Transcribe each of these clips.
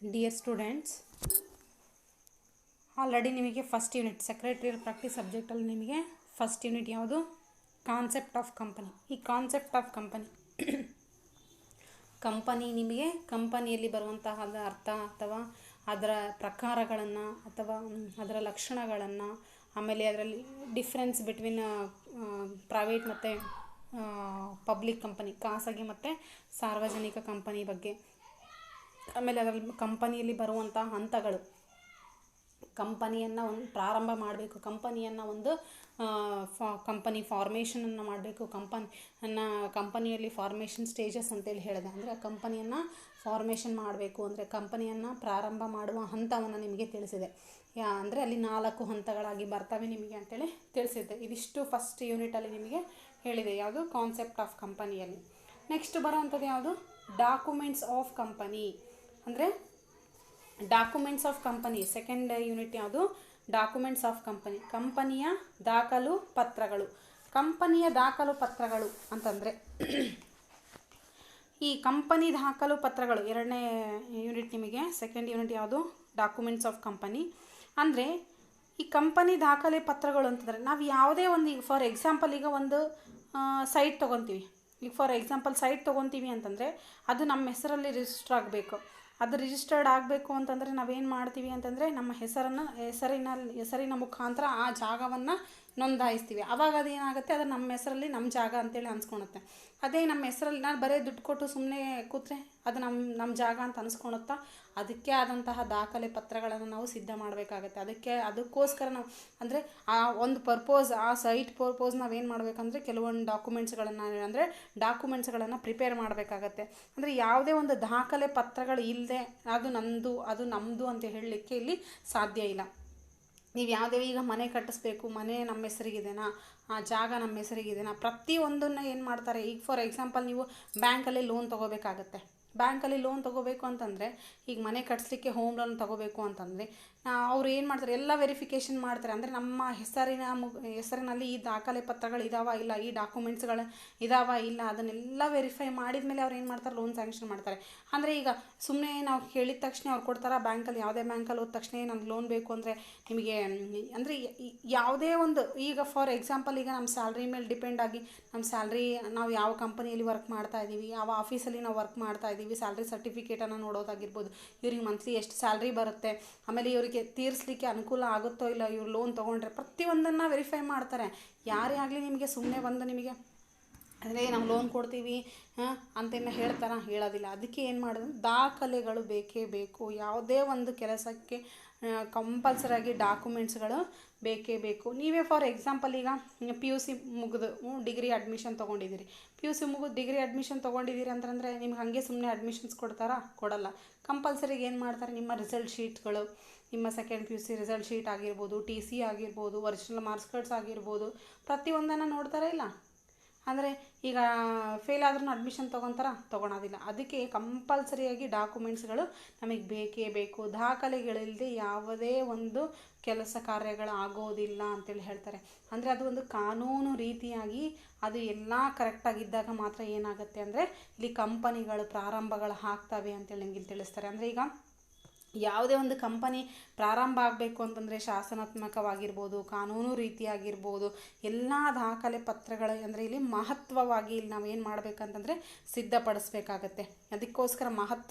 Dear students, already ನಿಮಗೆ first unit secretarial practice ಸಬ್ಜೆಕ್ಟಲ್ಲಿ ನಿಮಗೆ first unit ಯಾವುದು ಕಾನ್ಸೆಪ್ಟ್ ಆಫ್ ಕಂಪನಿ. ಈ ಕಾನ್ಸೆಪ್ಟ್ ಆಫ್ ಕಂಪನಿ ನಿಮಗೆ ಕಂಪನಿಯಲ್ಲಿ ಬರುವಂತಹ ಅರ್ಥ ಅಥವಾ ಅದರ ಪ್ರಕಾರಗಳನ್ನು ಅಥವಾ ಅದರ ಲಕ್ಷಣಗಳನ್ನು, ಆಮೇಲೆ ಅದರಲ್ಲಿ ಡಿಫ್ರೆನ್ಸ್ ಬಿಟ್ವೀನ್ ಪ್ರೈವೇಟ್ ಮತ್ತು ಪಬ್ಲಿಕ್ ಕಂಪನಿ, ಖಾಸಗಿ ಮತ್ತು ಸಾರ್ವಜನಿಕ ಕಂಪನಿ ಬಗ್ಗೆ, ಆಮೇಲೆ ಅದರಲ್ಲಿ ಕಂಪನಿಯಲ್ಲಿ ಬರುವಂಥ ಹಂತಗಳು, ಕಂಪನಿಯನ್ನು ಒಂದು ಪ್ರಾರಂಭ ಮಾಡಬೇಕು, ಕಂಪನಿಯನ್ನು ಒಂದು ಕಂಪನಿ ಫಾರ್ಮೇಷನನ್ನು ಮಾಡಬೇಕು, ಕಂಪನಿಯಲ್ಲಿ ಫಾರ್ಮೇಷನ್ ಸ್ಟೇಜಸ್ ಅಂತೇಳಿ ಹೇಳಿದೆ. ಅಂದರೆ ಆ ಕಂಪನಿಯನ್ನು ಫಾರ್ಮೇಷನ್ ಮಾಡಬೇಕು ಅಂದರೆ ಕಂಪನಿಯನ್ನು ಪ್ರಾರಂಭ ಮಾಡುವ ಹಂತವನ್ನು ನಿಮಗೆ ತಿಳಿಸಿದೆ. ಅಂದರೆ ಅಲ್ಲಿ 4 ಹಂತಗಳಾಗಿ ಬರ್ತವೆ ನಿಮಗೆ ಅಂತೇಳಿ ತಿಳಿಸಿದ್ದೆ. ಇದಿಷ್ಟು ಫಸ್ಟ್ ಯೂನಿಟಲ್ಲಿ ನಿಮಗೆ ಹೇಳಿದೆ, ಯಾವುದು ಕಾನ್ಸೆಪ್ಟ್ ಆಫ್ ಕಂಪನಿಯಲ್ಲಿ. ನೆಕ್ಸ್ಟ್ ಬರೋವಂಥದ್ದು ಯಾವುದು ಡಾಕ್ಯುಮೆಂಟ್ಸ್ ಆಫ್ ಕಂಪನಿ. ಅಂದರೆ documents of company second unit ಯಾವುದು ಡಾಕ್ಯುಮೆಂಟ್ಸ್ ಆಫ್ ಕಂಪನಿ, ಕಂಪನಿಯ ದಾಖಲು ಪತ್ರಗಳು. ಕಂಪನಿಯ ದಾಖಲು ಪತ್ರಗಳು ಅಂತಂದರೆ ಈ ಕಂಪನಿ ದಾಖಲು ಪತ್ರಗಳು ಎರಡನೇ ಯೂನಿಟ್ ನಿಮಗೆ. ಸೆಕೆಂಡ್ ಯೂನಿಟ್ ಯಾವುದು ಡಾಕ್ಯುಮೆಂಟ್ಸ್ ಆಫ್ ಕಂಪನಿ. ಅಂದರೆ ಈ ಕಂಪನಿ ದಾಖಲೆ ಪತ್ರಗಳು ಅಂತಂದರೆ ನಾವು ಯಾವುದೇ ಒಂದು, ಈಗ ಫಾರ್ ಎಕ್ಸಾಂಪಲ್ ಈಗ ಒಂದು ಸೈಟ್ ತೊಗೊತೀವಿ. ಈಗ ಫಾರ್ ಎಕ್ಸಾಂಪಲ್ ಸೈಟ್ ತೊಗೊತೀವಿ ಅಂತಂದರೆ ಅದು ನಮ್ಮ ಹೆಸರಲ್ಲಿ ರಿಜಿಸ್ಟರ್ ಆಗಬೇಕು. ಅದು ರಿಜಿಸ್ಟರ್ಡ್ ಆಗಬೇಕು ಅಂತಂದರೆ ನಾವೇನು ಮಾಡ್ತೀವಿ ಅಂತಂದರೆ ನಮ್ಮ ಹೆಸರಿನ ಮುಖಾಂತರ ಆ ಜಾಗವನ್ನು ನೋಂದಾಯಿಸ್ತೀವಿ. ಆವಾಗ ಅದೇನಾಗುತ್ತೆ, ಅದು ನಮ್ಮ ಹೆಸರಲ್ಲಿ ನಮ್ಮ ಜಾಗ ಅಂತೇಳಿ ಅನ್ಸ್ಕೊಳುತ್ತೆ. ಅದೇ ನಮ್ಮ ಹೆಸರಲ್ಲಿ ನಾನು ಬರೀ ದುಡ್ಡು ಕೊಟ್ಟು ಸುಮ್ಮನೆ ಕೂತ್ರೆ ಅದು ನಮ್ಮ ಜಾಗ ಅಂತ ಅನ್ಸ್ಕೊಳುತ್ತಾ. ಅದಕ್ಕೆ ಆದಂತಹ ದಾಖಲೆ ಪತ್ರಗಳನ್ನು ನಾವು ಸಿದ್ಧ ಮಾಡಬೇಕಾಗತ್ತೆ. ಅದಕ್ಕೋಸ್ಕರ ನಾವು ಅಂದರೆ ಆ ಒಂದು ಪರ್ಪೋಸ್, ಆ ಸೈಟ್ ಪರ್ಪೋಸ್ ನಾವೇನು ಮಾಡಬೇಕಂದ್ರೆ ಕೆಲವೊಂದು ಡಾಕ್ಯುಮೆಂಟ್ಸ್ಗಳನ್ನು ಪ್ರಿಪೇರ್ ಮಾಡಬೇಕಾಗತ್ತೆ. ಅಂದರೆ ಯಾವುದೇ ಒಂದು ದಾಖಲೆ ಪತ್ರಗಳು ಇಲ್ಲದೆ ಅದು ನಮ್ಮದು ಅಂತ ಹೇಳಲಿಕ್ಕೆ ಇಲ್ಲಿ ಸಾಧ್ಯ ಇಲ್ಲ. ನೀವು ಯಾವುದೇ ಈಗ ಮನೆ ಕಟ್ಟಿಸ್ಬೇಕು, ಮನೆ ನಮ್ಮ ಹೆಸರಿಗಿದೆನಾ, ಆ ಜಾಗ ನಮ್ಮ ಹೆಸರಿಗಿದೆನಾ, ಪ್ರತಿಯೊಂದನ್ನು ಏನು ಮಾಡ್ತಾರೆ. ಈಗ ಫಾರ್ ಎಕ್ಸಾಂಪಲ್ ನೀವು ಬ್ಯಾಂಕಲ್ಲಿ ಲೋನ್ ತೊಗೋಬೇಕಾಗತ್ತೆ. ಬ್ಯಾಂಕಲ್ಲಿ ಲೋನ್ ತೊಗೋಬೇಕು ಅಂತಂದರೆ ಈಗ ಮನೆ ಕಟ್ಟಿಸ್ಲಿಕ್ಕೆ ಹೋಮ್ ಲೋನ್ ತೊಗೋಬೇಕು ಅಂತಂದರೆ ಅವ್ರು ಏನು ಮಾಡ್ತಾರೆ, ಎಲ್ಲ ವೆರಿಫಿಕೇಷನ್ ಮಾಡ್ತಾರೆ. ಅಂದರೆ ನಮ್ಮ ಹೆಸರಿನಲ್ಲಿ ಈ ದಾಖಲೆ ಪತ್ರಗಳು ಇದಾವ ಇಲ್ಲ, ಈ ಡಾಕ್ಯುಮೆಂಟ್ಸ್ಗಳು ಇದಾವ ಇಲ್ಲ, ಅದನ್ನೆಲ್ಲ ವೆರಿಫೈ ಮಾಡಿದ ಮೇಲೆ ಅವ್ರು ಏನು ಮಾಡ್ತಾರೆ, ಲೋನ್ ಸ್ಯಾಂಕ್ಷನ್ ಮಾಡ್ತಾರೆ. ಅಂದರೆ ಈಗ ಸುಮ್ಮನೆ ನಾವು ಕೇಳಿದ ತಕ್ಷಣ ಅವ್ರು ಕೊಡ್ತಾರೆ. ಬ್ಯಾಂಕಲ್ಲಿ ಯಾವುದೇ ಬ್ಯಾಂಕಲ್ಲಿ ಹೋದ ತಕ್ಷಣ ನನಗೆ ಲೋನ್ ಬೇಕು ಅಂದರೆ ನಿಮಗೆ ಅಂದರೆ ಯಾವುದೇ ಒಂದು, ಈಗ ಫಾರ್ ಎಕ್ಸಾಂಪಲ್ ಈಗ ನಮ್ಮ ಸ್ಯಾಲ್ರಿ ಮೇಲೆ ಡಿಪೆಂಡ್ ಆಗಿ ನಮ್ಮ ಸ್ಯಾಲ್ರಿ, ನಾವು ಯಾವ ಕಂಪನಿಯಲ್ಲಿ ವರ್ಕ್ ಮಾಡ್ತಾ ಇದ್ದೀವಿ, ಯಾವ ಆಫೀಸಲ್ಲಿ ನಾವು ವರ್ಕ್ ಮಾಡ್ತಾ ಇದ್ದೀವಿ, ಸ್ಯಾಲ್ರಿ ಸರ್ಟಿಫಿಕೇಟನ್ನು ನೋಡೋದಾಗಿರ್ಬೋದು, ಇವ್ರಿಗೆ ಮಂತ್ಲಿ ಎಷ್ಟು ಸ್ಯಾಲ್ರಿ ಬರುತ್ತೆ, ಆಮೇಲೆ ಇವರಿಗೆ ತೀರಿಸಲಿಕ್ಕೆ ಅನುಕೂಲ ಆಗುತ್ತೋ ಇಲ್ಲ, ಇವ್ರು ಲೋನ್ ತೊಗೊಂಡ್ರೆ ಪ್ರತಿಯೊಂದನ್ನು ವೆರಿಫೈ ಮಾಡ್ತಾರೆ. ಯಾರೇ ಆಗಲಿ ನಿಮಗೆ ಸುಮ್ಮನೆ ಬಂದು ನಿಮಗೆ ಅಂದರೆ ನಾವು ಲೋನ್ ಕೊಡ್ತೀವಿ ಅಂತೆಲ್ಲ ಹೇಳೋದಿಲ್ಲ. ಅದಕ್ಕೆ ಏನು ಮಾಡೋದು, ದಾಖಲೆಗಳು ಬೇಕೇ ಬೇಕು. ಯಾವುದೇ ಒಂದು ಕೆಲಸಕ್ಕೆ ಕಂಪಲ್ಸರಿಯಾಗಿ ಡಾಕ್ಯುಮೆಂಟ್ಸ್ಗಳು ಬೇಕೇ ಬೇಕು. ನೀವೇ ಫಾರ್ ಎಕ್ಸಾಂಪಲ್ ಈಗ PUC ಮುಗಿದು ಡಿಗ್ರಿ ಅಡ್ಮಿಷನ್ ತೊಗೊಂಡಿದ್ದೀರಿ. PUC ಮುಗಿದು ಡಿಗ್ರಿ ಅಡ್ಮಿಷನ್ ತೊಗೊಂಡಿದ್ದೀರಿ ಅಂತಂದರೆ ನಿಮ್ಗೆ ಹಾಗೆ ಸುಮ್ಮನೆ ಅಡ್ಮಿಷನ್ಸ್ ಕೊಡಲ್ಲ. ಕಂಪಲ್ಸರಿಗೆ ಏನು ಮಾಡ್ತಾರೆ, ನಿಮ್ಮ ರಿಸಲ್ಟ್ ಶೀಟ್ಗಳು, ನಿಮ್ಮ ಸೆಕೆಂಡ್ PUC ರಿಸಲ್ಟ್ ಶೀಟ್ ಆಗಿರ್ಬೋದು, TC ಆಗಿರ್ಬೋದು, ಒರಿಜಿನಲ್ ಮಾರ್ಕ್ಸ್ ಕಾರ್ಡ್ಸ್ ಆಗಿರ್ಬೋದು, ಪ್ರತಿಯೊಂದನ್ನು ನೋಡ್ತಾರೆ ಇಲ್ಲ. ಅಂದರೆ ಈಗ ಫೇಲ್ ಆದ್ರೂ ಅಡ್ಮಿಷನ್ ತೊಗೊಳೋದಿಲ್ಲ. ಅದಕ್ಕೆ ಕಂಪಲ್ಸರಿಯಾಗಿ ಡಾಕ್ಯುಮೆಂಟ್ಸ್ಗಳು ನಮಗೆ ಬೇಕೇ ಬೇಕು. ದಾಖಲೆಗಳಿಲ್ಲದೆ ಯಾವುದೇ ಒಂದು ಕೆಲಸ ಕಾರ್ಯಗಳು ಆಗೋದಿಲ್ಲ ಅಂತೇಳಿ ಹೇಳ್ತಾರೆ. ಅಂದರೆ ಅದು ಒಂದು ಕಾನೂನು ರೀತಿಯಾಗಿ ಅದು ಎಲ್ಲ ಕರೆಕ್ಟಾಗಿದ್ದಾಗ ಮಾತ್ರ ಏನಾಗುತ್ತೆ ಅಂದರೆ ಇಲ್ಲಿ ಕಂಪನಿಗಳು ಪ್ರಾರಂಭಗಳು ಆಗ್ತವೆ ಅಂತೇಳಿ ನಿಮಗೆ ತಿಳಿಸ್ತಾರೆ. ಅಂದರೆ ಈಗ ಯಾವುದೇ ಒಂದು ಕಂಪನಿ ಪ್ರಾರಂಭ ಆಗಬೇಕು ಅಂತಂದರೆ ಶಾಸನಾತ್ಮಕವಾಗಿರ್ಬೋದು, ಕಾನೂನು ರೀತಿಯಾಗಿರ್ಬೋದು, ಎಲ್ಲ ದಾಖಲೆ ಪತ್ರಗಳು ಅಂದರೆ ಇಲ್ಲಿ ಮಹತ್ವವಾಗಿ ಇಲ್ಲಿ ನಾವೇನು ಮಾಡಬೇಕಂತಂದರೆ ಸಿದ್ಧಪಡಿಸ್ಬೇಕಾಗತ್ತೆ. ಅದಕ್ಕೋಸ್ಕರ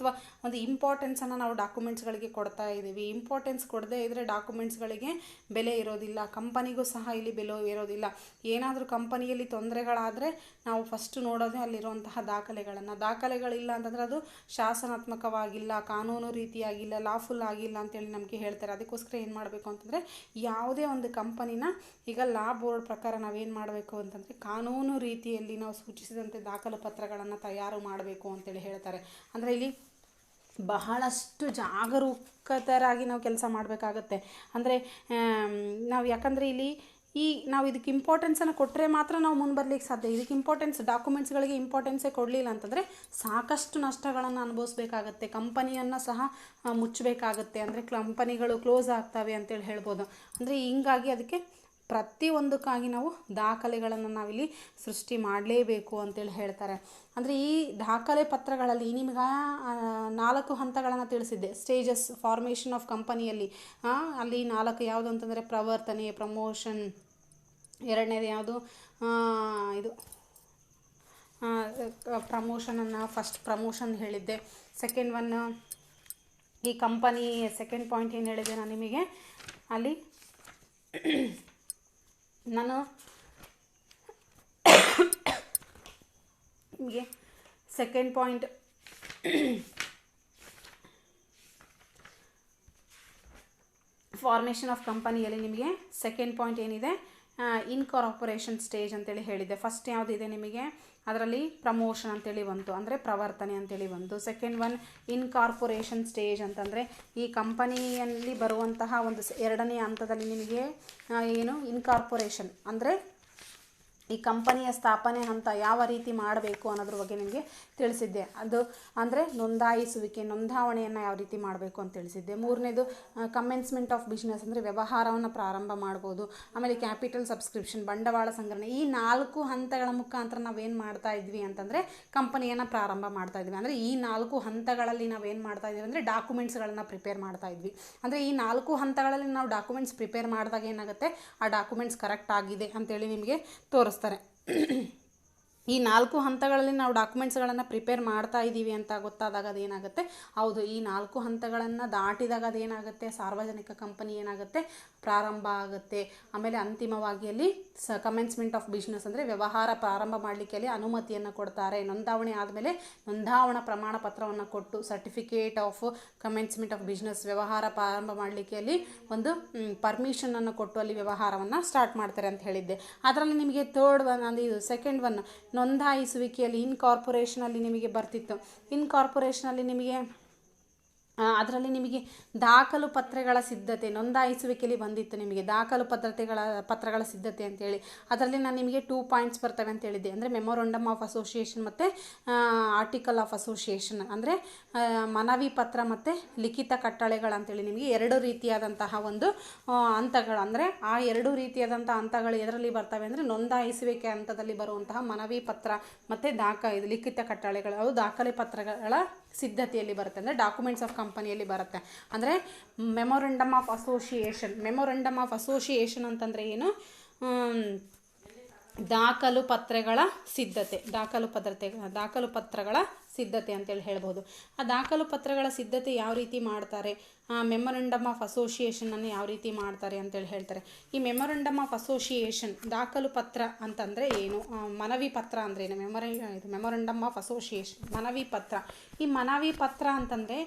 ಒಂದು ಇಂಪಾರ್ಟೆನ್ಸನ್ನು ನಾವು ಡಾಕ್ಯುಮೆಂಟ್ಸ್ಗಳಿಗೆ ಕೊಡ್ತಾ ಇದ್ದೀವಿ. ಇಂಪಾರ್ಟೆನ್ಸ್ ಕೊಡದೇ ಇದ್ದರೆ ಡಾಕ್ಯುಮೆಂಟ್ಸ್ಗಳಿಗೆ ಬೆಲೆ ಇರೋದಿಲ್ಲ, ಕಂಪನಿಗೂ ಸಹ ಇಲ್ಲಿ ಬೆಲೆ ಇರೋದಿಲ್ಲ. ಏನಾದರೂ ಕಂಪನಿಯಲ್ಲಿ ತೊಂದರೆಗಳಾದರೆ ನಾವು ಫಸ್ಟ್ ನೋಡೋದೇ ಅಲ್ಲಿರುವಂತಹ ದಾಖಲೆಗಳಿಲ್ಲ ಅಂತಂದರೆ ಅದು ಶಾಸನಾತ್ಮಕವಾಗಿಲ್ಲ, ಕಾನೂನು ರೀತಿಯಾಗಿಲ್ಲ, ಲಾಫುಲ್ ಆಗಿಲ್ಲ ಅಂತೇಳಿ ನಮಗೆ ಹೇಳ್ತಾರೆ. ಅದಕ್ಕೋಸ್ಕರ ಏನು ಮಾಡಬೇಕು ಅಂತಂದರೆ ಯಾವುದೇ ಒಂದು ಕಂಪನಿನ ಈಗ ಲಾ ಬೋರ್ಡ್ ಪ್ರಕಾರ ನಾವೇನು ಮಾಡಬೇಕು ಅಂತಂದರೆ ಕಾನೂನು ರೀತಿಯಲ್ಲಿ ನಾವು ಸೂಚಿಸಿದಂತೆ ದಾಖಲು ಪತ್ರಗಳನ್ನು ತಯಾರು ಮಾಡಬೇಕು ಅಂತೇಳಿ ಹೇಳ್ತಾರೆ. ಅಂದರೆ ಇಲ್ಲಿ ಬಹಳಷ್ಟು ಜಾಗರೂಕತರಾಗಿ ನಾವು ಕೆಲಸ ಮಾಡಬೇಕಾಗತ್ತೆ. ಅಂದರೆ ನಾವು ಯಾಕಂದರೆ ಇಲ್ಲಿ ನಾವು ಇದಕ್ಕೆ ಇಂಪಾರ್ಟೆನ್ಸನ್ನು ಕೊಟ್ಟರೆ ಮಾತ್ರ ನಾವು ಮುಂದೆ ಬರಲಿಕ್ಕೆ ಸಾಧ್ಯ. ಇದಕ್ಕೆ ಡಾಕ್ಯುಮೆಂಟ್ಸ್ಗಳಿಗೆ ಇಂಪಾರ್ಟೆನ್ಸೇ ಕೊಡಲಿಲ್ಲ ಅಂತಂದರೆ ಸಾಕಷ್ಟು ನಷ್ಟಗಳನ್ನು ಅನುಭವಿಸ್ಬೇಕಾಗತ್ತೆ, ಕಂಪನಿಯನ್ನು ಸಹ ಮುಚ್ಚಬೇಕಾಗತ್ತೆ. ಅಂದರೆ ಕಂಪನಿಗಳು ಕ್ಲೋಸ್ ಆಗ್ತವೆ ಅಂತೇಳಿ ಹೇಳ್ಬೋದು. ಅಂದರೆ ಹಿಂಗಾಗಿ ಅದಕ್ಕೆ ಪ್ರತಿಯೊಂದಕ್ಕಾಗಿ ನಾವು ದಾಖಲೆಗಳನ್ನು ನಾವಿಲ್ಲಿ ಸೃಷ್ಟಿ ಮಾಡಲೇಬೇಕು ಅಂತೇಳಿ ಹೇಳ್ತಾರೆ. ಅಂದರೆ ಈ ದಾಖಲೆ ಪತ್ರಗಳಲ್ಲಿ ನಿಮ್ಗೆ 4 ಹಂತಗಳನ್ನು ತಿಳಿಸಿದ್ದೆ, ಸ್ಟೇಜಸ್ ಫಾರ್ಮೇಷನ್ ಆಫ್ ಕಂಪನಿಯಲ್ಲಿ. ಅಲ್ಲಿ 4 ಯಾವುದು ಅಂತಂದರೆ ಪ್ರವರ್ತನೆ, ಪ್ರಮೋಷನ್, ಎರಡನೇದು ಯಾವುದು ಇದು ಪ್ರಮೋಷನನ್ನು ಫಸ್ಟ್ ಪ್ರಮೋಷನ್ ಹೇಳಿದ್ದೆ. ಸೆಕೆಂಡ್ ಒನ್ ಈ ಕಂಪನಿ, ಸೆಕೆಂಡ್ ಪಾಯಿಂಟ್ ಏನು ಹೇಳಿದೆ ನಾನು ನಿಮಗೆ ಅಲ್ಲಿ, ನಾನು ನಿಮಗೆ ಸೆಕೆಂಡ್ ಪಾಯಿಂಟ್ ಫಾರ್ಮೇಷನ್ ಆಫ್ ಕಂಪನಿಯಲ್ಲಿ ನಿಮಗೆ ಸೆಕೆಂಡ್ ಪಾಯಿಂಟ್ ಏನಿದೆ, ಇನ್ಕಾರ್ಪೊರೇಷನ್ ಸ್ಟೇಜ್ ಅಂತೇಳಿ ಹೇಳಿದ್ದೆ. ಫಸ್ಟ್ ಯಾವುದಿದೆ ನಿಮಗೆ ಅದರಲ್ಲಿ ಪ್ರಮೋಷನ್ ಅಂತೇಳಿ ಬಂತು, ಅಂದರೆ ಪ್ರವರ್ತನೆ ಅಂತೇಳಿ ಬಂತು. ಸೆಕೆಂಡ್ ಒನ್ ಇನ್ಕಾರ್ಪೊರೇಷನ್ ಸ್ಟೇಜ್ ಅಂತಂದರೆ ಈ ಕಂಪನಿಯಲ್ಲಿ ಬರುವಂತಹ ಒಂದು ಎರಡನೇ ಹಂತದಲ್ಲಿ ನಿಮಗೆ ಏನು ಇನ್ಕಾರ್ಪೊರೇಷನ್ ಅಂದರೆ ಈ ಕಂಪನಿಯ ಸ್ಥಾಪನೆ ಹಂತ ಯಾವ ರೀತಿ ಮಾಡಬೇಕು ಅನ್ನೋದ್ರ ಬಗ್ಗೆ ನಿಮಗೆ ತಿಳಿಸಿದ್ದೆ. ಅದು ಅಂದರೆ ನೋಂದಾವಣೆಯನ್ನು ಯಾವ ರೀತಿ ಮಾಡಬೇಕು ಅಂತ ತಿಳಿಸಿದ್ದೆ. ಮೂರನೇದು ಕಮೆನ್ಸ್ಮೆಂಟ್ ಆಫ್ ಬಿಸ್ನೆಸ್ ಅಂದರೆ ವ್ಯವಹಾರವನ್ನು ಪ್ರಾರಂಭ ಮಾಡ್ಬೋದು. ಆಮೇಲೆ ಕ್ಯಾಪಿಟಲ್ ಸಬ್ಸ್ಕ್ರಿಪ್ಷನ್ ಬಂಡವಾಳ ಸಂಗ್ರಹಣೆ. ಈ 4 ಹಂತಗಳ ಮುಖಾಂತರ ನಾವೇನು ಮಾಡ್ತಾ ಇದ್ವಿ ಅಂತಂದರೆ ಕಂಪನಿಯನ್ನು ಪ್ರಾರಂಭ ಮಾಡ್ತಾ ಇದ್ವಿ. ಅಂದರೆ ಈ 4 ಹಂತಗಳಲ್ಲಿ ನಾವೇನು ಮಾಡ್ತಾ ಇದ್ವಿ ಅಂದರೆ ಡಾಕ್ಯುಮೆಂಟ್ಸ್ಗಳನ್ನು ಪ್ರಿಪೇರ್ ಮಾಡ್ತಾ ಇದ್ವಿ. ಅಂದರೆ ಈ 4 ಹಂತಗಳಲ್ಲಿ ನಾವು ಡಾಕ್ಯುಮೆಂಟ್ಸ್ ಪ್ರಿಪೇರ್ ಮಾಡಿದಾಗ ಏನಾಗುತ್ತೆ, ಆ ಡಾಕ್ಯುಮೆಂಟ್ಸ್ ಕರೆಕ್ಟ್ ಆಗಿದೆ ಅಂತೇಳಿ ನಿಮಗೆ ತೋರಿಸ್ತಾರೆ. ಈ 4 ಹಂತಗಳಲ್ಲಿ ನಾವು ಡಾಕ್ಯುಮೆಂಟ್ಸ್ಗಳನ್ನು ಪ್ರಿಪೇರ್ ಮಾಡ್ತಾ ಇದ್ದೀವಿ ಅಂತ ಗೊತ್ತಾದಾಗ ಅದೇನಾಗುತ್ತೆ, ಹೌದು ಈ 4 ಹಂತಗಳನ್ನು ದಾಟಿದಾಗ ಅದೇನಾಗುತ್ತೆ, ಸಾರ್ವಜನಿಕ ಕಂಪನಿ ಏನಾಗುತ್ತೆ ಪ್ರಾರಂಭ ಆಗುತ್ತೆ. ಆಮೇಲೆ ಅಂತಿಮವಾಗಿ ಅಲ್ಲಿ ಕಮೆನ್ಸ್ಮೆಂಟ್ ಆಫ್ ಬಿಸ್ನೆಸ್ ಅಂದರೆ ವ್ಯವಹಾರ ಪ್ರಾರಂಭ ಮಾಡಲಿಕ್ಕೆ ಅಲ್ಲಿ ಅನುಮತಿಯನ್ನು ಕೊಡ್ತಾರೆ. ನೋಂದಾವಣೆ ಆದಮೇಲೆ ನೋಂದಾವಣಾ ಪ್ರಮಾಣ ಪತ್ರವನ್ನು ಕೊಟ್ಟು certificate of commencement of business ವ್ಯವಹಾರ ಪ್ರಾರಂಭ ಮಾಡಲಿಕ್ಕೆ ಅಲ್ಲಿ ಒಂದು ಪರ್ಮಿಷನನ್ನು ಕೊಟ್ಟು ಅಲ್ಲಿ ವ್ಯವಹಾರವನ್ನು ಸ್ಟಾರ್ಟ್ ಮಾಡ್ತಾರೆ ಅಂತ ಹೇಳಿದ್ದೆ. ಅದರಲ್ಲಿ ನಿಮಗೆ ಥರ್ಡ್ ಒನ್ ಅಂದರೆ ಇದು ಸೆಕೆಂಡ್ ಒನ್ ನೋಂದಾಯಿಸುವಿಕೆಯಲ್ಲಿ ಇನ್ಕಾರ್ಪೊರೇಷನಲ್ಲಿ ನಿಮಗೆ ಬರ್ತಿತ್ತು. ಇನ್ಕಾರ್ಪೊರೇಷನಲ್ಲಿ ನಿಮಗೆ ಅದರಲ್ಲಿ ನಿಮಗೆ ದಾಖಲು ಪತ್ರಗಳ ಸಿದ್ಧತೆ, ನೋಂದಾಯಿಸುವಿಕೆಯಲ್ಲಿ ಬಂದಿತ್ತು ನಿಮಗೆ ದಾಖಲು ಪತ್ರಗಳ ಸಿದ್ಧತೆ ಅಂತೇಳಿ. ಅದರಲ್ಲಿ ನಾನು ನಿಮಗೆ 2 ಪಾಯಿಂಟ್ಸ್ ಬರ್ತವೆ ಅಂತ ಹೇಳಿದ್ದೆ. ಅಂದರೆ ಮೆಮೊರಂಡಮ್ ಆಫ್ ಅಸೋಸಿಯೇಷನ್ ಮತ್ತು ಆರ್ಟಿಕಲ್ ಆಫ್ ಅಸೋಸಿಯೇಷನ್ ಅಂದರೆ ಮನವಿ ಪತ್ರ ಮತ್ತು ಲಿಖಿತ ಕಟ್ಟಳೆಗಳಂತೇಳಿ ನಿಮಗೆ 2 ರೀತಿಯಾದಂತಹ ಒಂದು ಹಂತಗಳು. ಅಂದರೆ ಆ 2 ರೀತಿಯಾದಂಥ ಹಂತಗಳು ಎದರಲ್ಲಿ ಬರ್ತವೆ ಅಂದರೆ ನೋಂದಾಯಿಸುವಿಕೆ ಹಂತದಲ್ಲಿ ಬರುವಂತಹ ಮನವಿ ಪತ್ರ ಮತ್ತು ಲಿಖಿತ ಕಟ್ಟಳೆಗಳು, ಅವು ದಾಖಲೆ ಪತ್ರಗಳ ಸಿದ್ಧತೆಯಲ್ಲಿ ಬರುತ್ತೆ. ಅಂದರೆ ಡಾಕ್ಯುಮೆಂಟ್ಸ್ ಆಫ್ ಕಂಪನಿಯಲ್ಲಿ ಬರುತ್ತೆ. ಅಂದರೆ ಮೆಮೊರಂಡಮ್ ಆಫ್ ಅಸೋಸಿಯೇಷನ್ ಅಂತಂದರೆ ಏನು, ದಾಖಲು ಪತ್ರಗಳ ಸಿದ್ಧತೆ ಅಂತೇಳಿ ಹೇಳ್ಬೋದು. ಆ ದಾಖಲು ಪತ್ರಗಳ ಸಿದ್ಧತೆ ಯಾವ ರೀತಿ ಮಾಡ್ತಾರೆ, ಮೆಮೊರಂಡಮ್ ಆಫ್ ಅಸೋಸಿಯೇಷನನ್ನು ಯಾವ ರೀತಿ ಮಾಡ್ತಾರೆ ಅಂತೇಳಿ ಹೇಳ್ತಾರೆ. ಈ ಮೆಮೊರಂಡಮ್ ಆಫ್ ಅಸೋಸಿಯೇಷನ್ ದಾಖಲು ಪತ್ರ ಅಂತಂದರೆ ಏನು, ಮನವಿ ಪತ್ರ ಅಂದರೆ ಏನು, ಮೆಮೊರಂಡಮ್ ಆಫ್ ಅಸೋಸಿಯೇಷನ್ ಮನವಿ ಪತ್ರ. ಈ ಮನವಿ ಪತ್ರ ಅಂತಂದರೆ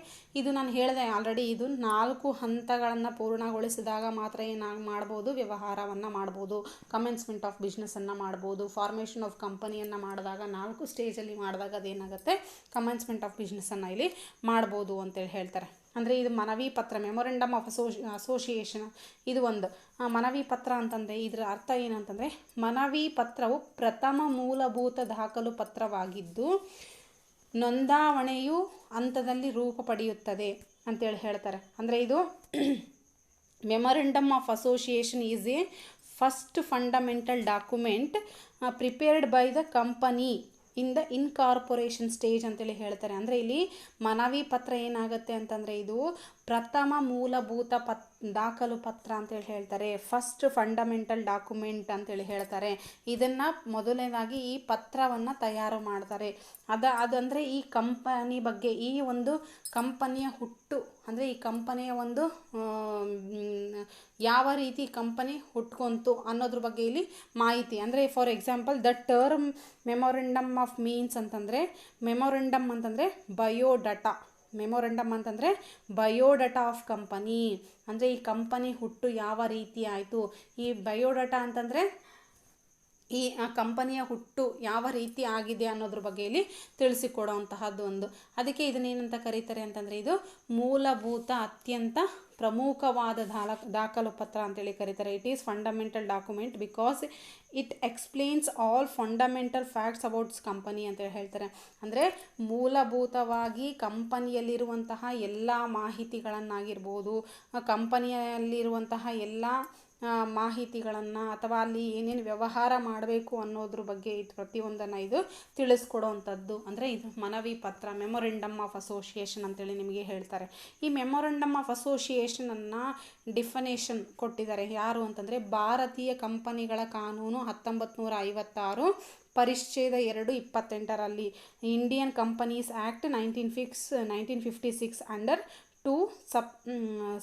ಇದು ನಾನು ಹೇಳಿದೆ ಆಲ್ರೆಡಿ, ಇದು 4 ಹಂತಗಳನ್ನು ಪೂರ್ಣಗೊಳಿಸಿದಾಗ ಮಾತ್ರ ಏನಾಗಿ ಮಾಡ್ಬೋದು, ವ್ಯವಹಾರವನ್ನು ಮಾಡ್ಬೋದು, ಕಮೆನ್ಸ್ಮೆಂಟ್ ಆಫ್ ಬಿಸ್ನೆಸ್ಸನ್ನು ಮಾಡ್ಬೋದು. ಫಾರ್ಮೇಷನ್ ಆಫ್ ಕಂಪನಿಯನ್ನು ಮಾಡಿದಾಗ 4 ಸ್ಟೇಜಲ್ಲಿ ಮಾಡಿದಾಗ ಅದೇನಾಗುತ್ತೆ, ಕಮೆನ್ಸ್ಮೆಂಟ್ ಆಫ್ ಬಿಸ್ನೆಸ್ಸನ್ನು ಇಲ್ಲಿ ಮಾಡ್ಬೋದು ಅಂತೇಳಿ ಹೇಳ್ತಾರೆ. ಅಂದರೆ ಇದು ಮನವಿ ಪತ್ರ, ಮೆಮೊರಂಡಮ್ ಆಫ್ ಅಸೋಸಿಯೇಷನ್ ಇದು ಒಂದು. ಮನವಿ ಪತ್ರ ಅಂತಂದರೆ ಇದರ ಅರ್ಥ ಏನಂತಂದರೆ, ಮನವಿ ಪತ್ರವು ಪ್ರಥಮ ಮೂಲಭೂತ ದಾಖಲು ಪತ್ರವಾಗಿದ್ದು ನೋಂದಾವಣೆಯು ಹಂತದಲ್ಲಿ ರೂಪ ಪಡೆಯುತ್ತದೆ ಅಂತೇಳಿ ಹೇಳ್ತಾರೆ. ಅಂದರೆ ಇದು memorandum of association is A first fundamental document prepared by the company in the incorporation stage ಅಂತೇಳಿ ಹೇಳ್ತಾರೆ. ಅಂದರೆ ಇಲ್ಲಿ ಮನವಿ ಪತ್ರ ಏನಾಗುತ್ತೆ ಅಂತಂದರೆ ಇದು ಪ್ರಥಮ ಮೂಲಭೂತ ದಾಖಲು ಪತ್ರ ಅಂತೇಳಿ ಹೇಳ್ತಾರೆ. ಫಸ್ಟ್ ಫಂಡಮೆಂಟಲ್ ಡಾಕ್ಯುಮೆಂಟ್ ಅಂತೇಳಿ ಹೇಳ್ತಾರೆ. ಇದನ್ನು ಮೊದಲನೇದಾಗಿ ಈ ಪತ್ರವನ್ನು ತಯಾರು ಮಾಡ್ತಾರೆ. ಅದಂದರೆ ಈ ಕಂಪನಿ ಬಗ್ಗೆ, ಈ ಒಂದು ಕಂಪನಿಯ ಹುಟ್ಟು ಅಂದರೆ ಈ ಕಂಪನಿಯ ಒಂದು ಯಾವ ರೀತಿ ಕಂಪನಿ ಹುಟ್ಕೊಂತು ಅನ್ನೋದ್ರ ಬಗ್ಗೆ ಇಲ್ಲಿ ಮಾಹಿತಿ. ಅಂದರೆ for example the term memorandum of means ಅಂತಂದರೆ, ಮೆಮೊರಂಡಮ್ ಅಂತಂದರೆ ಬಯೋಡಾಟಾ, ಮೆಮೊರಂಡಮ್ ಅಂತಂದರೆ ಬಯೋಡಾಟಾ ಆಫ್ ಕಂಪನಿ. ಅಂದರೆ ಈ ಕಂಪನಿ ಹುಟ್ಟು ಯಾವ ರೀತಿ ಆಯಿತು, ಈ ಬಯೋಡಾಟಾ ಅಂತಂದರೆ ಈ ಕಂಪನಿಯ ಹುಟ್ಟು ಯಾವ ರೀತಿ ಆಗಿದೆ ಅನ್ನೋದ್ರ ಬಗ್ಗೆ ಇಲ್ಲಿ ತಿಳಿಸಿಕೊಡುವಂತಹದ್ದು ಒಂದು. ಅದಕ್ಕೆ ಇದನ್ನೇನಂತ ಕರೀತಾರೆ ಅಂತಂದರೆ ಇದು ಮೂಲಭೂತ ಅತ್ಯಂತ ಪ್ರಮುಖವಾದ ದಾಖಲು ಪತ್ರ ಅಂತೇಳಿ ಕರೀತಾರೆ. It is fundamental document because it explains all fundamental facts abouts company ಅಂತೇಳಿ ಹೇಳ್ತಾರೆ. ಅಂದರೆ ಮೂಲಭೂತವಾಗಿ ಕಂಪನಿಯಲ್ಲಿರುವಂತಹ ಎಲ್ಲ ಮಾಹಿತಿಗಳನ್ನಾಗಿರ್ಬೋದು, ಕಂಪನಿಯಲ್ಲಿರುವಂತಹ ಎಲ್ಲ ಮಾಹಿತಿಗಳನ್ನು ಅಥವಾ ಅಲ್ಲಿ ಏನೇನು ವ್ಯವಹಾರ ಮಾಡಬೇಕು ಅನ್ನೋದ್ರ ಬಗ್ಗೆ ಇದು ಪ್ರತಿಯೊಂದನ್ನು ಇದು ತಿಳಿಸ್ಕೊಡೋವಂಥದ್ದು. ಅಂದರೆ ಇದು ಮನವಿ ಪತ್ರ, ಮೆಮೊರೆಂಡಮ್ ಆಫ್ ಅಸೋಸಿಯೇಷನ್ ಅಂತೇಳಿ ನಿಮಗೆ ಹೇಳ್ತಾರೆ. ಈ ಮೆಮೊರೆಂಡಮ್ ಆಫ್ ಅಸೋಸಿಯೇಷನನ್ನು ಡಿಫನೇಷನ್ ಕೊಟ್ಟಿದ್ದಾರೆ ಯಾರು ಅಂತಂದರೆ ಭಾರತೀಯ ಕಂಪನಿಗಳ ಕಾನೂನು 1956 ಪರಿಚ್ಛೇದ 2/28ರಲ್ಲಿ Indian Companies act 1956 under 2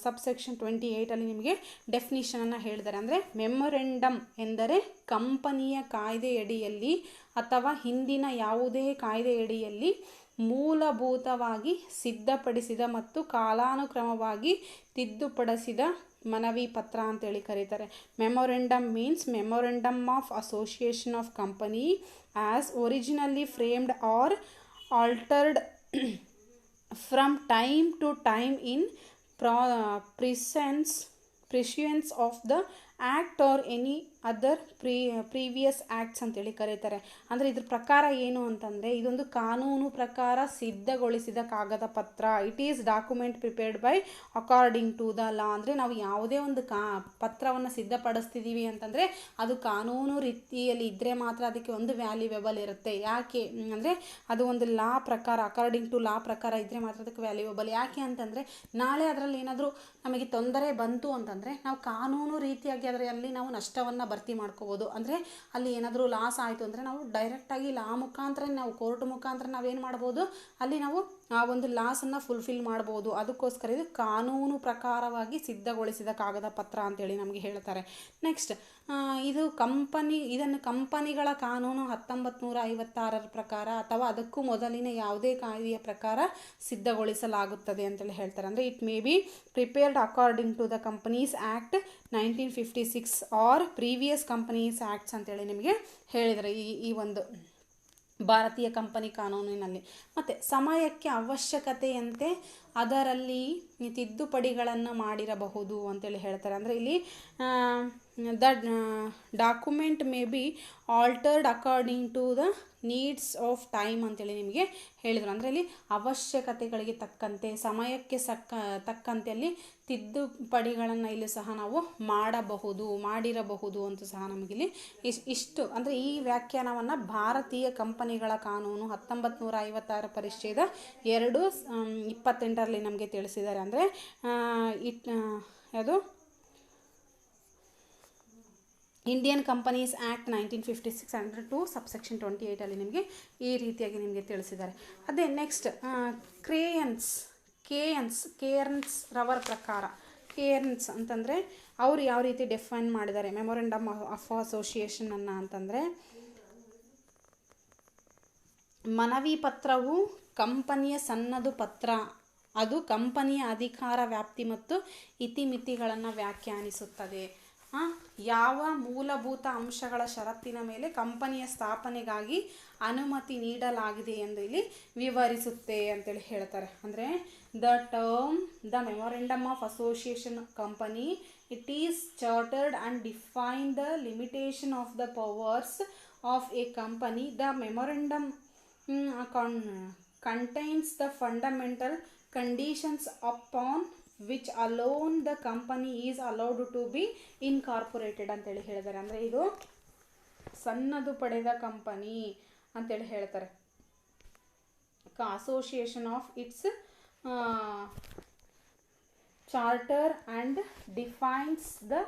subsection 28ಅಲ್ಲಿ ನಿಮಗೆ ಡೆಫಿನಿಷನನ್ನು ಹೇಳಿದ್ದಾರೆ. ಅಂದರೆ ಮೆಮೊರೆಂಡಮ್ ಎಂದರೆ ಕಂಪನಿಯ ಕಾಯ್ದೆಯಡಿಯಲ್ಲಿ ಅಥವಾ ಹಿಂದಿನ ಯಾವುದೇ ಕಾಯ್ದೆಯಡಿಯಲ್ಲಿ ಮೂಲಭೂತವಾಗಿ ಸಿದ್ಧಪಡಿಸಿದ ಮತ್ತು ಕಾಲಾನುಕ್ರಮವಾಗಿ ತಿದ್ದುಪಡಿಸಿದ ಮನವಿ ಪತ್ರ ಅಂತೇಳಿ ಕರೀತಾರೆ. Memorandum means memorandum of association of company as originally framed or altered from time to time in pursuance of the act or any other previous acts ಅಂತೇಳಿ ಕರೀತಾರೆ. ಅಂದರೆ ಇದ್ರ ಪ್ರಕಾರ ಏನು ಅಂತಂದರೆ ಇದೊಂದು ಕಾನೂನು ಪ್ರಕಾರ ಸಿದ್ಧಗೊಳಿಸಿದ ಕಾಗದ ಪತ್ರ. It is document prepared by according to the law. ಅಂದರೆ ನಾವು ಯಾವುದೇ ಒಂದು ಪತ್ರವನ್ನು ಸಿದ್ಧಪಡಿಸ್ತಿದ್ದೀವಿ ಅಂತಂದರೆ ಅದು ಕಾನೂನು ರೀತಿಯಲ್ಲಿ ಇದ್ದರೆ ಮಾತ್ರ ಅದಕ್ಕೆ ಒಂದು ವ್ಯಾಲ್ಯೂಯಬಲ್ ಇರುತ್ತೆ. ಯಾಕೆ ಅಂದರೆ ಅದು ಒಂದು ಲಾ ಪ್ರಕಾರ, ಅಕಾರ್ಡಿಂಗ್ ಟು ಲಾ ಪ್ರಕಾರ ಇದ್ದರೆ ಮಾತ್ರ ಅದಕ್ಕೆ ವ್ಯಾಲ್ಯೂಯಬಲ್. ಯಾಕೆ ಅಂತಂದರೆ ನಾಳೆ ಅದರಲ್ಲಿ ಏನಾದರೂ ನಮಗೆ ತೊಂದರೆ ಬಂತು ಅಂತಂದರೆ ನಾವು ಕಾನೂನು ರೀತಿಯಾಗಿ ಅದರಲ್ಲಿ ನಾವು ನಷ್ಟವನ್ನು ಭರ್ತಿ ಮಾಡ್ಕೋಬೋದು. ಅಂದರೆ ಅಲ್ಲಿ ಏನಾದರೂ ಲಾಸ್ ಆಯಿತು ಅಂದರೆ ನಾವು ಡೈರೆಕ್ಟಾಗಿ ಲಾ ಮುಖಾಂತರ, ನಾವು ಕೋರ್ಟ್ ಮುಖಾಂತರ ನಾವೇನು ಮಾಡ್ಬೋದು, ಅಲ್ಲಿ ನಾವು ಆ ಒಂದು ಲಾಸನ್ನು ಫುಲ್ಫಿಲ್ ಮಾಡ್ಬೋದು. ಅದಕ್ಕೋಸ್ಕರ ಇದು ಕಾನೂನು ಪ್ರಕಾರವಾಗಿ ಸಿದ್ಧಗೊಳಿಸಿದ ಕಾಗದ ಪತ್ರ ಅಂತೇಳಿ ನಮಗೆ ಹೇಳ್ತಾರೆ. ನೆಕ್ಸ್ಟ್ ಇದನ್ನು ಕಂಪನಿಗಳ ಕಾನೂನು 1956 ಪ್ರಕಾರ ಅಥವಾ ಅದಕ್ಕೂ ಮೊದಲಿನ ಯಾವುದೇ ಕಾಯ್ದೆಯ ಪ್ರಕಾರ ಸಿದ್ಧಗೊಳಿಸಲಾಗುತ್ತದೆ ಅಂತೇಳಿ ಹೇಳ್ತಾರೆ. ಅಂದರೆ it may be prepared according to the companies act 1956 or previous companies acts ಅಂತೇಳಿ ನಿಮಗೆ ಹೇಳಿದರೆ ಈ ಒಂದು ಭಾರತೀಯ ಕಂಪನಿ ಕಾನೂನಿನಲ್ಲಿ. ಮತ್ತು ಸಮಯಕ್ಕೆ ಅವಶ್ಯಕತೆಯಂತೆ ಅದರಲ್ಲಿ ತಿದ್ದುಪಡಿಗಳನ್ನು ಮಾಡಿರಬಹುದು ಅಂತೇಳಿ ಹೇಳ್ತಾರೆ. ಅಂದರೆ ಇಲ್ಲಿ the document may be altered according to the needs of time ಅಂತೇಳಿ ನಿಮಗೆ ಹೇಳಿದರು. ಅಂದರೆ ಇಲ್ಲಿ ಅವಶ್ಯಕತೆಗಳಿಗೆ ತಕ್ಕಂತೆ, ಸಮಯಕ್ಕೆ ತಕ್ಕಂತೆ ಅಲ್ಲಿ ತಿದ್ದುಪಡಿಗಳನ್ನು ಇಲ್ಲಿ ಸಹ ನಾವು ಮಾಡಿರಬಹುದು ಅಂತ ಸಹ ನಮಗಿಲ್ಲಿ ಇಷ್ಟು ಅಂದರೆ ಈ ವ್ಯಾಖ್ಯಾನವನ್ನು ಭಾರತೀಯ ಕಂಪನಿಗಳ ಕಾನೂನು 1956 ಪರಿಚ್ಛೇದ 2/28ರಲ್ಲಿ ನಮಗೆ ತಿಳಿಸಿದ್ದಾರೆ. ಅಂದರೆ ಅದು Indian Companies act 1956 under 2 subsection 28ಅಲ್ಲಿ ನಿಮಗೆ ಈ ರೀತಿಯಾಗಿ ನಿಮಗೆ ತಿಳಿಸಿದ್ದಾರೆ. ಅದೇ ನೆಕ್ಸ್ಟ್ ಕೇರ್ನ್ಸ್ ರವರ ಪ್ರಕಾರ, ಕೇರ್ನ್ಸ್ ಅಂತಂದರೆ ಅವರು ಯಾವ ರೀತಿ ಡೆಫೈನ್ ಮಾಡಿದ್ದಾರೆ ಮೆಮೊರೆಂಡಮ್ ಆಫ್ ಅಸೋಸಿಯೇಷನನ್ನು ಅಂತಂದರೆ, ಮನವಿ ಪತ್ರವು ಕಂಪನಿಯ ಸನ್ನದು ಪತ್ರ. ಅದು ಕಂಪನಿಯ ಅಧಿಕಾರ ವ್ಯಾಪ್ತಿ ಮತ್ತು ಇತಿಮಿತಿಗಳನ್ನು ವ್ಯಾಖ್ಯಾನಿಸುತ್ತದೆ. ಯಾವ ಮೂಲಭೂತ ಅಂಶಗಳ ಷರತ್ತಿನ ಮೇಲೆ ಕಂಪನಿಯ ಸ್ಥಾಪನೆಗಾಗಿ ಅನುಮತಿ ನೀಡಲಾಗಿದೆ ಎಂದು ಇಲ್ಲಿ ವಿವರಿಸುತ್ತೆ ಅಂತೇಳಿ ಹೇಳ್ತಾರೆ. ಅಂದರೆ the memorandum of association company it is chartered and define the limitation of the powers of A company. The memorandum contains the fundamental conditions upon which alone the company is allowed to be incorporated ಅಂತೇಳಿ ಹೇಳಿದ್ದಾರೆ. ಅಂದರೆ ಇದು ಸನ್ನದು ಪಡೆದ company ಅಂತೇಳಿ ಹೇಳ್ತಾರೆ. Association of it's charter and defines the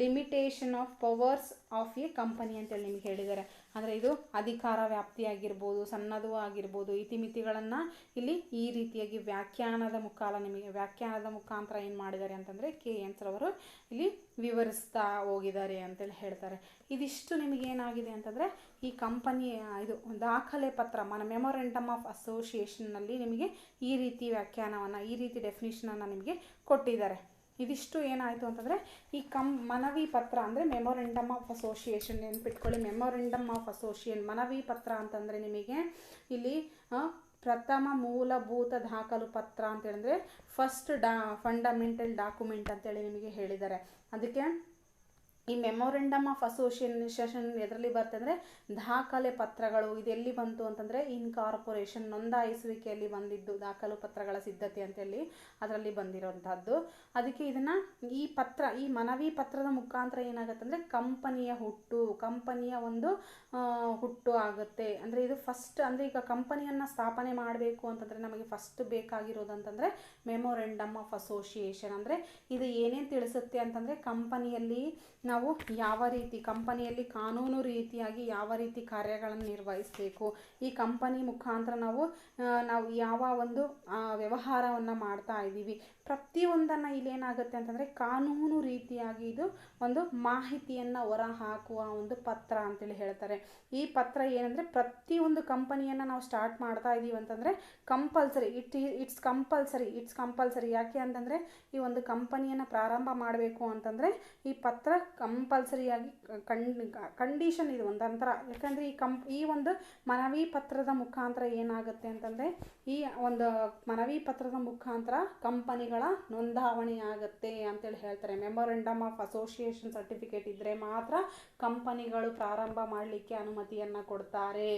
limitation of powers of A company ಅಂತೇಳಿ ನಿಮಗೆ ಹೇಳಿದ್ದಾರೆ. ಅಂದರೆ ಇದು ಅಧಿಕಾರ ವ್ಯಾಪ್ತಿಯಾಗಿರ್ಬೋದು, ಸನ್ನದು ಆಗಿರ್ಬೋದು, ಇತಿಮಿತಿಗಳನ್ನು ಇಲ್ಲಿ ಈ ರೀತಿಯಾಗಿ ವ್ಯಾಖ್ಯಾನದ ಮುಖಾಂತರ ಏನು ಮಾಡಿದ್ದಾರೆ ಅಂತಂದರೆ KN's ರವರು ಇಲ್ಲಿ ವಿವರಿಸ್ತಾ ಹೋಗಿದ್ದಾರೆ ಅಂತೇಳಿ ಹೇಳ್ತಾರೆ. ಇದಿಷ್ಟು ನಿಮಗೇನಾಗಿದೆ ಅಂತಂದರೆ ಈ ಕಂಪನಿಯ ಇದು ದಾಖಲೆ ಪತ್ರ ಮೆಮೊರೆಂಡಮ್ ಆಫ್ ಅಸೋಸಿಯೇಷನ್ನಲ್ಲಿ ನಿಮಗೆ ಈ ರೀತಿ ವ್ಯಾಖ್ಯಾನವನ್ನು, ಈ ರೀತಿ ಡೆಫಿನಿಷನನ್ನು ನಿಮಗೆ ಕೊಟ್ಟಿದ್ದಾರೆ. ಇದಿಷ್ಟು ಏನಾಯಿತು ಅಂತಂದರೆ ಈ ಮನವಿ ಪತ್ರ ಅಂದರೆ ಮೆಮೊರೆಂಡಮ್ ಆಫ್ ಅಸೋಸಿಯೇಷನ್ ನೆನ್ಪಿಟ್ಕೊಳ್ಳಿ. ಮೆಮೊರೆಂಡಮ್ ಆಫ್ ಅಸೋಸಿಯೇಷನ್ ಮನವಿ ಪತ್ರ ಅಂತಂದರೆ ನಿಮಗೆ ಇಲ್ಲಿ ಪ್ರಥಮ ಮೂಲಭೂತ ದಾಖಲು ಪತ್ರ ಅಂತೇಳಿದ್ರೆ ಫಸ್ಟ್ ಫಂಡಮೆಂಟಲ್ ಡಾಕ್ಯುಮೆಂಟ್ ಅಂತೇಳಿ ನಿಮಗೆ ಹೇಳಿದ್ದಾರೆ. ಅದಕ್ಕೆ ಈ ಮೆಮೊರೆಂಡಮ್ ಆಫ್ ಅಸೋಸಿಯೇಷನ್ ಎದರಲ್ಲಿ ಬರ್ತದೆ ಅಂದರೆ ದಾಖಲೆ ಪತ್ರಗಳು. ಇದೆಲ್ಲಿ ಬಂತು ಅಂತಂದರೆ ಇನ್ಕಾರ್ಪೊರೇಷನ್, ನೋಂದಾಯಿಸುವಿಕೆಯಲ್ಲಿ ಬಂದಿದ್ದು ದಾಖಲು ಪತ್ರಗಳ ಸಿದ್ಧತೆ ಅಂತೇಳಿ ಅದರಲ್ಲಿ ಬಂದಿರೋಂಥದ್ದು. ಅದಕ್ಕೆ ಇದನ್ನು ಈ ಮನವಿ ಪತ್ರದ ಮುಖಾಂತರ ಏನಾಗುತ್ತೆ ಅಂದರೆ ಕಂಪನಿಯ ಒಂದು ಹುಟ್ಟು ಆಗುತ್ತೆ. ಅಂದರೆ ಇದು ಫಸ್ಟ್ ಅಂದರೆ ಈಗ ಕಂಪನಿಯನ್ನು ಸ್ಥಾಪನೆ ಮಾಡಬೇಕು ಅಂತಂದರೆ ನಮಗೆ ಫಸ್ಟ್ ಬೇಕಾಗಿರೋದಂತಂದರೆ ಮೆಮೊರೆಂಡಮ್ ಆಫ್ ಅಸೋಸಿಯೇಷನ್. ಅಂದರೆ ಇದು ಏನೇನು ತಿಳಿಸುತ್ತೆ ಅಂತಂದರೆ ಕಂಪನಿಯಲ್ಲಿ ನಾವು ಕಂಪನಿಯಲ್ಲಿ ಕಾನೂನು ರೀತಿಯಾಗಿ ಯಾವ ರೀತಿ ಕಾರ್ಯಗಳನ್ನು ನಿರ್ವಹಿಸಬೇಕು, ಈ ಕಂಪನಿ ಮುಖಾಂತರ ನಾವು ಯಾವ ಒಂದು ವ್ಯವಹಾರವನ್ನು ಮಾಡ್ತಾ ಇದ್ದೀವಿ, ಪ್ರತಿಯೊಂದನ್ನು ಇಲ್ಲೇನಾಗುತ್ತೆ ಅಂತಂದರೆ ಕಾನೂನು ರೀತಿಯಾಗಿ ಇದು ಒಂದು ಮಾಹಿತಿಯನ್ನು ಹೊರಹಾಕುವ ಒಂದು ಪತ್ರ ಅಂತೇಳಿ ಹೇಳ್ತಾರೆ. ಈ ಪತ್ರ ಏನಂದರೆ ಪ್ರತಿಯೊಂದು ಕಂಪನಿಯನ್ನು ನಾವು ಸ್ಟಾರ್ಟ್ ಮಾಡ್ತಾ ಇದ್ದೀವಿ ಅಂತಂದರೆ ಕಂಪಲ್ಸರಿ ಇಟ್ಸ್ ಕಂಪಲ್ಸರಿ. ಯಾಕೆ ಅಂತಂದರೆ ಈ ಒಂದು ಕಂಪನಿಯನ್ನು ಪ್ರಾರಂಭ ಮಾಡಬೇಕು ಅಂತಂದರೆ ಈ ಪತ್ರ ಕಂಪಲ್ಸರಿಯಾಗಿ ಕಂಡೀಷನ್ ಇದು ಒಂದಂತರ. ಯಾಕಂದರೆ ಈ ಒಂದು ಮನವಿ ಪತ್ರದ ಮುಖಾಂತರ ಏನಾಗುತ್ತೆ ಅಂತಂದರೆ ಈ ಒಂದು ಮನವಿ ಪತ್ರದ ಮುಖಾಂತರ ಕಂಪನಿಗಳ ನೋಂದಾವಣೆ ಆಗುತ್ತೆ ಅಂತೇಳಿ ಹೇಳ್ತಾರೆ. ಮೆಮೊರೆಂಡಮ್ ಆಫ್ ಅಸೋಸಿಯೇಷನ್ ಸರ್ಟಿಫಿಕೇಟ್ ಇದ್ದರೆ ಮಾತ್ರ ಕಂಪನಿಗಳು ಪ್ರಾರಂಭ ಮಾಡಲಿಕ್ಕೆ ಅನುಮತಿಯನ್ನು ಕೊಡ್ತಾರೆ.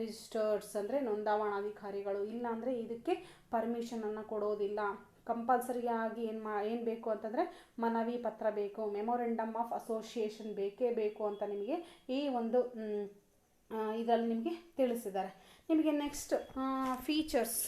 ರಿಜಿಸ್ಟರ್ಡ್ಸ್ ಅಂದರೆ ನೋಂದಾವಣಾಧಿಕಾರಿಗಳು, ಇಲ್ಲಾಂದರೆ ಇದಕ್ಕೆ ಪರ್ಮಿಷನನ್ನು ಕೊಡೋದಿಲ್ಲ. ಕಂಪಲ್ಸರಿಯಾಗಿ ಏನು ಬೇಕು ಅಂತಂದರೆ ಮನವಿ ಪತ್ರ ಬೇಕು, ಮೆಮೊರೆಂಡಮ್ ಆಫ್ ಅಸೋಸಿಯೇಷನ್ ಬೇಕೇ ಬೇಕು ಅಂತ ನಿಮಗೆ ಈ ಒಂದು ಇದರಲ್ಲಿ ನಿಮಗೆ ತಿಳಿಸಿದ್ದಾರೆ. ನಿಮಗೆ ನೆಕ್ಸ್ಟ್ ಫೀಚರ್ಸ್,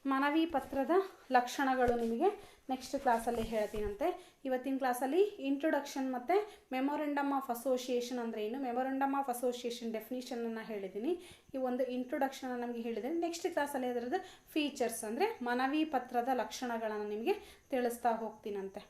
ಮನವಿ ಪತ್ರದ ಲಕ್ಷಣಗಳು ನಿಮಗೆ ನೆಕ್ಸ್ಟ್ ಕ್ಲಾಸಲ್ಲಿ ಹೇಳ್ತೀನಂತೆ. ಇವತ್ತಿನ ಕ್ಲಾಸಲ್ಲಿ ಇಂಟ್ರೊಡಕ್ಷನ್ ಮತ್ತು ಮೆಮೊರೆಂಡಮ್ ಆಫ್ ಅಸೋಸಿಯೇಷನ್ ಅಂದರೆ ಏನು, ಮೆಮೊರೆಂಡಮ್ ಆಫ್ ಅಸೋಸಿಯೇಷನ್ ಡೆಫಿನಿಷನನ್ನು ಹೇಳಿದ್ದೀನಿ, ಈ ಒಂದು ಇಂಟ್ರೊಡಕ್ಷನನ್ನು ನಮಗೆ ಹೇಳಿದ್ದೀನಿ. ನೆಕ್ಸ್ಟ್ ಕ್ಲಾಸಲ್ಲಿ ಅದರದ್ದು ಫೀಚರ್ಸ್ ಅಂದರೆ ಮನವಿ ಪತ್ರದ ಲಕ್ಷಣಗಳನ್ನು ನಿಮಗೆ ತಿಳಿಸ್ತಾ ಹೋಗ್ತೀನಂತೆ.